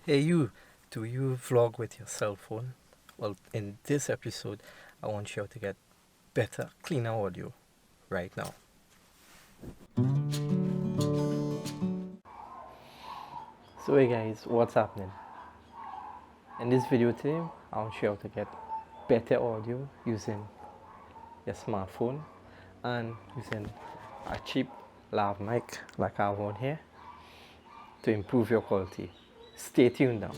Hey you, do you vlog with your cell phone? Well, in this episode, I want you to get better, cleaner audio right now. So hey guys, what's happening? In this video today, I want you to get better audio using your smartphone and using a cheap lav mic like I have on here to improve your quality. Stay tuned now.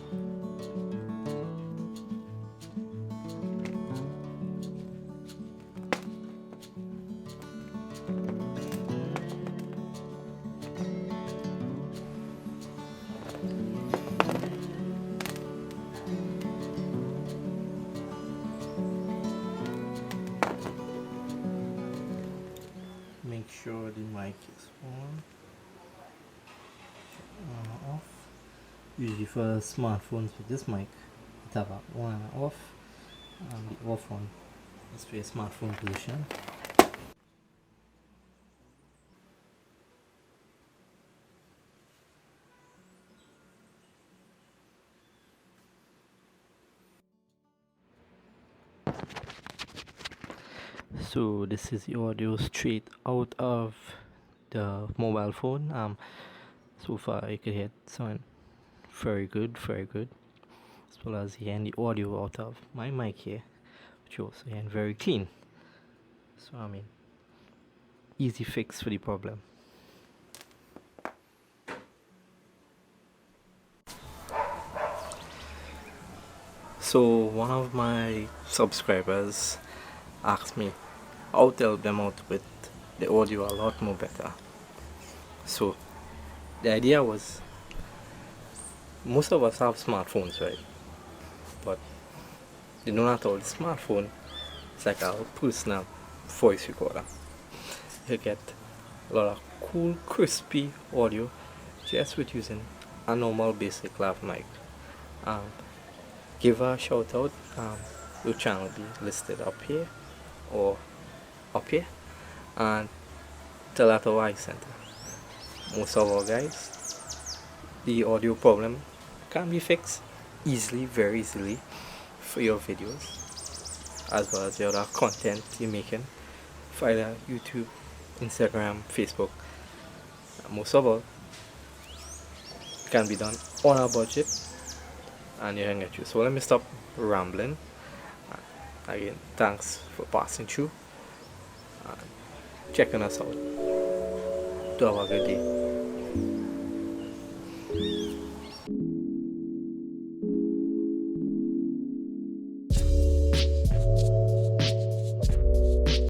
Make sure the mic is on, off. Usually for smartphones with this mic, it have a on and off, and the off one is for your smartphone position. So this is the audio straight out of the mobile phone. So far you can hear it sound very good, as well as hearing the audio out of my mic here, which also hearing very clean. So easy fix for the problem. So one of my subscribers asked me how to help them out with the audio a lot more better. So the idea was, most of us have smartphones, right? But they do not all the smartphone. It's like a personal voice recorder. You get a lot of cool, crispy audio just with using a normal basic lav mic. Give a shout out. Your channel be listed up here or up here, and tell that how I sent it. Most of our guys, the audio problem can be fixed easily, very easily, for your videos as well as your other content you're making for either YouTube, Instagram, Facebook. Most of all, it can be done on a budget and you can get you. So let me stop rambling. Again, thanks for passing through and checking us out. To have a good day.